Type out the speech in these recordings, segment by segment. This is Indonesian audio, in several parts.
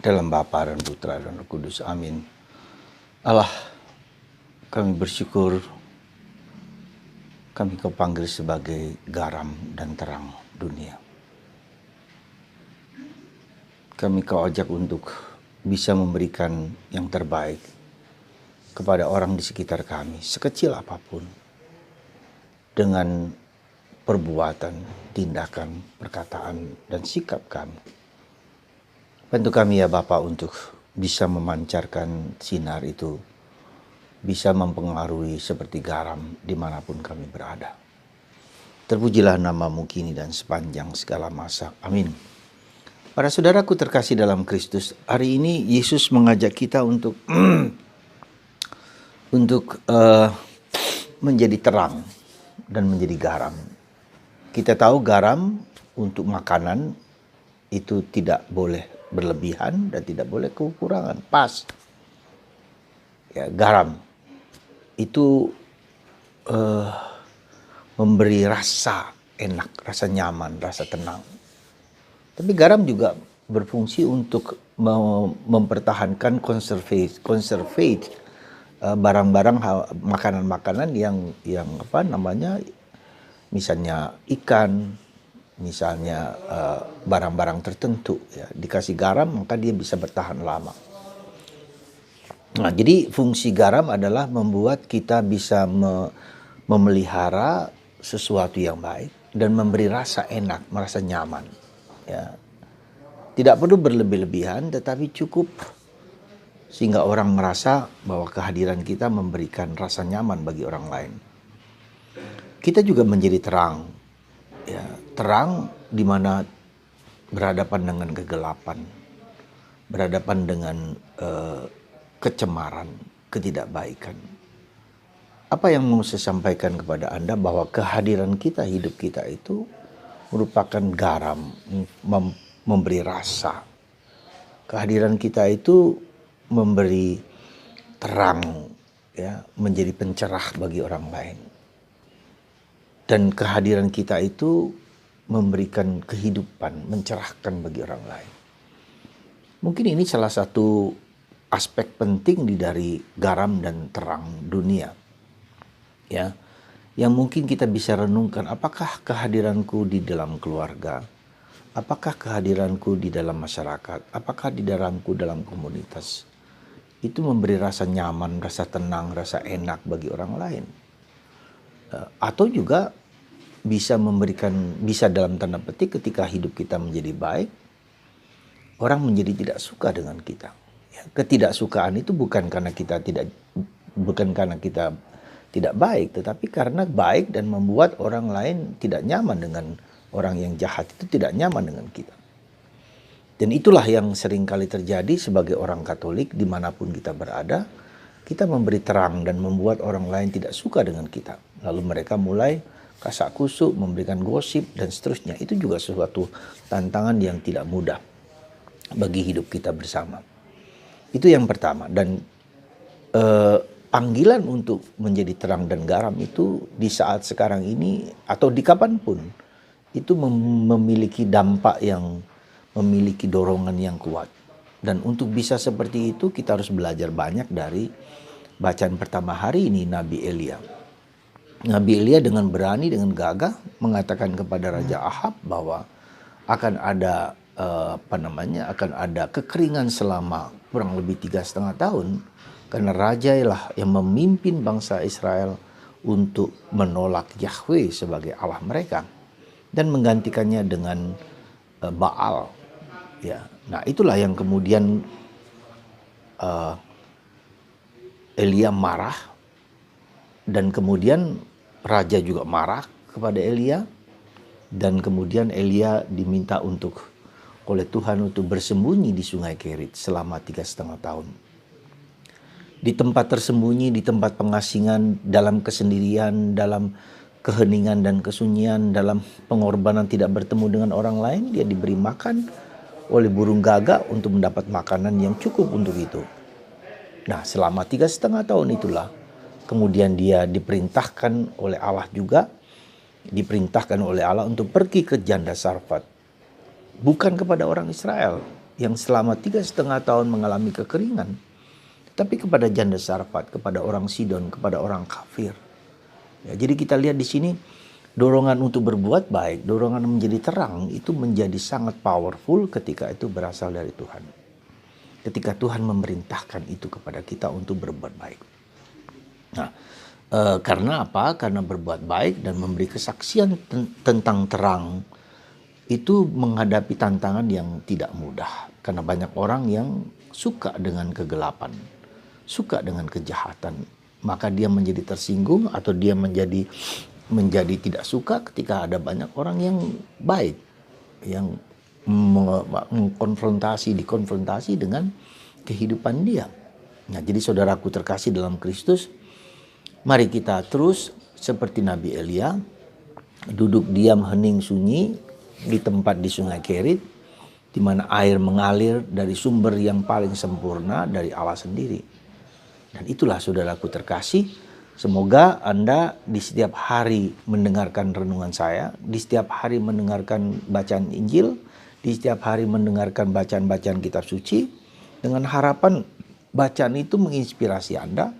Dalam Bapa dan Putra dan Roh Kudus. Amin. Allah, kami bersyukur kami Kau panggil sebagai garam dan terang dunia. Kami Kau ajak untuk bisa memberikan yang terbaik kepada orang di sekitar kami, sekecil apapun, dengan perbuatan, tindakan, perkataan, dan sikap kami. Bantu kami ya Bapa untuk bisa memancarkan sinar itu, bisa mempengaruhi seperti garam dimanapun kami berada. Terpujilah nama-Mu kini dan sepanjang segala masa. Amin. Para saudaraku terkasih dalam Kristus, hari ini Yesus mengajak kita untuk menjadi terang dan menjadi garam. Kita tahu garam untuk makanan itu tidak boleh berlebihan dan tidak boleh kekurangan, pas. Ya, garam itu memberi rasa enak, rasa nyaman, rasa tenang. Tapi garam juga berfungsi untuk mempertahankan conservate barang-barang makanan-makanan yang misalnya ikan, misalnya barang-barang tertentu ya, dikasih garam maka dia bisa bertahan lama. Nah, jadi fungsi garam adalah membuat kita bisa memelihara sesuatu yang baik dan memberi rasa enak, merasa nyaman. Ya, tidak perlu berlebih-lebihan, tetapi cukup sehingga orang merasa bahwa kehadiran kita memberikan rasa nyaman bagi orang lain. Kita juga menjadi terang, ya, terang di mana berhadapan dengan kegelapan, berhadapan dengan kecemaran, ketidakbaikan. Apa yang mau saya sampaikan kepada Anda bahwa kehadiran kita, hidup kita itu merupakan garam, memberi rasa. Kehadiran kita itu memberi terang, ya, menjadi pencerah bagi orang lain. Dan kehadiran kita itu memberikan kehidupan, mencerahkan bagi orang lain. Mungkin ini salah satu aspek penting dari garam dan terang dunia. Ya. Yang mungkin kita bisa renungkan, apakah kehadiranku di dalam keluarga, apakah kehadiranku di dalam masyarakat, apakah di dalam komunitas, itu memberi rasa nyaman, rasa tenang, rasa enak bagi orang lain. Atau juga bisa dalam tanda petik ketika hidup kita menjadi baik, orang menjadi tidak suka dengan kita. Ya, ketidaksukaan itu bukan karena kita tidak baik, tetapi karena baik dan membuat orang lain tidak nyaman dengan orang yang jahat itu, tidak nyaman dengan kita. Dan itulah yang sering kali terjadi sebagai orang Katolik dimanapun kita berada, kita memberi terang dan membuat orang lain tidak suka dengan kita. Lalu mereka mulai kasak kusuk, memberikan gosip dan seterusnya. Itu juga sesuatu tantangan yang tidak mudah bagi hidup kita bersama. Itu yang pertama. Dan panggilan untuk menjadi terang dan garam itu di saat sekarang ini atau di kapanpun itu memiliki dampak yang memiliki dorongan yang kuat. Dan untuk bisa seperti itu kita harus belajar banyak dari bacaan pertama hari ini, Nabi Elia. Nabi Elia dengan berani, dengan gagah mengatakan kepada Raja Ahab bahwa akan ada akan ada kekeringan selama kurang lebih 3,5 tahun. Karena raja lah yang memimpin bangsa Israel untuk menolak Yahweh sebagai Allah mereka dan menggantikannya dengan Baal. Ya, nah itulah yang kemudian Elia marah dan kemudian raja juga marah kepada Elia dan kemudian Elia diminta oleh Tuhan untuk bersembunyi di Sungai Kerit selama 3,5 tahun. Di tempat tersembunyi, di tempat pengasingan, dalam kesendirian, dalam keheningan dan kesunyian, dalam pengorbanan tidak bertemu dengan orang lain, dia diberi makan oleh burung gagak untuk mendapat makanan yang cukup untuk itu. Nah, selama 3,5 tahun itulah kemudian dia diperintahkan oleh Allah untuk pergi ke Janda Sarfat. Bukan kepada orang Israel, yang selama 3,5 tahun mengalami kekeringan, tapi kepada janda Sarfat, kepada orang Sidon, kepada orang kafir. Ya, jadi kita lihat di sini dorongan untuk berbuat baik, dorongan menjadi terang itu menjadi sangat powerful ketika itu berasal dari Tuhan. Ketika Tuhan memerintahkan itu kepada kita untuk berbuat baik. Nah, karena apa? Karena berbuat baik dan memberi kesaksian tentang terang itu menghadapi tantangan yang tidak mudah. Karena banyak orang yang suka dengan kegelapan, suka dengan kejahatan. Maka dia menjadi tersinggung atau dia menjadi tidak suka ketika ada banyak orang yang baik, yang dikonfrontasi dengan kehidupan dia. Nah, jadi saudaraku terkasih dalam Kristus, mari kita terus seperti Nabi Elia, duduk diam hening sunyi di tempat di Sungai Kerit, di mana air mengalir dari sumber yang paling sempurna dari Allah sendiri. Dan itulah saudaraku terkasih, semoga Anda di setiap hari mendengarkan renungan saya, di setiap hari mendengarkan bacaan Injil, di setiap hari mendengarkan bacaan-bacaan kitab suci, dengan harapan bacaan itu menginspirasi Anda,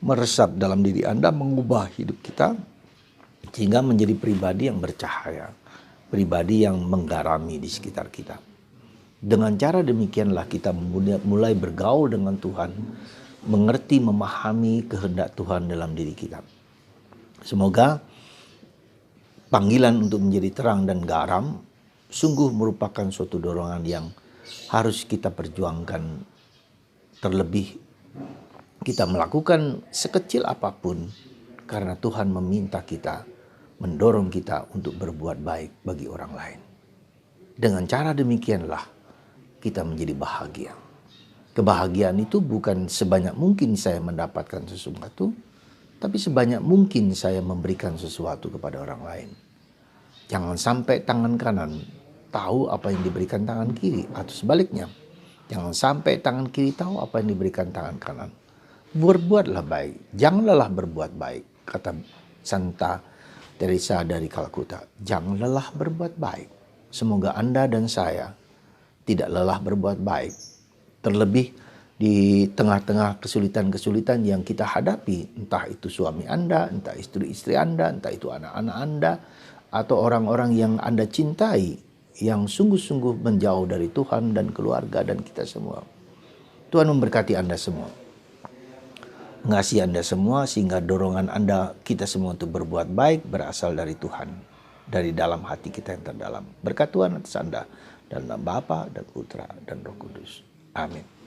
meresap dalam diri Anda, mengubah hidup kita, sehingga menjadi pribadi yang bercahaya, pribadi yang menggarami di sekitar kita. Dengan cara demikianlah kita mulai bergaul dengan Tuhan, mengerti, memahami kehendak Tuhan dalam diri kita. Semoga panggilan untuk menjadi terang dan garam sungguh merupakan suatu dorongan yang harus kita perjuangkan. Terlebih kita melakukan sekecil apapun karena Tuhan meminta kita, mendorong kita untuk berbuat baik bagi orang lain. Dengan cara demikianlah kita menjadi bahagia. Kebahagiaan itu bukan sebanyak mungkin saya mendapatkan sesuatu, tapi sebanyak mungkin saya memberikan sesuatu kepada orang lain. Jangan sampai tangan kanan tahu apa yang diberikan tangan kiri, atau sebaliknya. Jangan sampai tangan kiri tahu apa yang diberikan tangan kanan. Berbuatlah baik, jangan lelah berbuat baik, kata Santa Teresa dari Kalkuta. Jangan lelah berbuat baik. Semoga Anda dan saya tidak lelah berbuat baik. Terlebih di tengah-tengah kesulitan-kesulitan yang kita hadapi, entah itu suami Anda, entah istri-istri Anda, entah itu anak-anak Anda, atau orang-orang yang Anda cintai, yang sungguh-sungguh menjauh dari Tuhan dan keluarga dan kita semua. Tuhan memberkati Anda semua, mengasihi Anda semua, sehingga dorongan Anda, kita semua untuk berbuat baik berasal dari Tuhan, dari dalam hati kita yang terdalam. Berkat Tuhan atas Anda, dalam nama Bapa dan Putra dan Roh Kudus. Amin.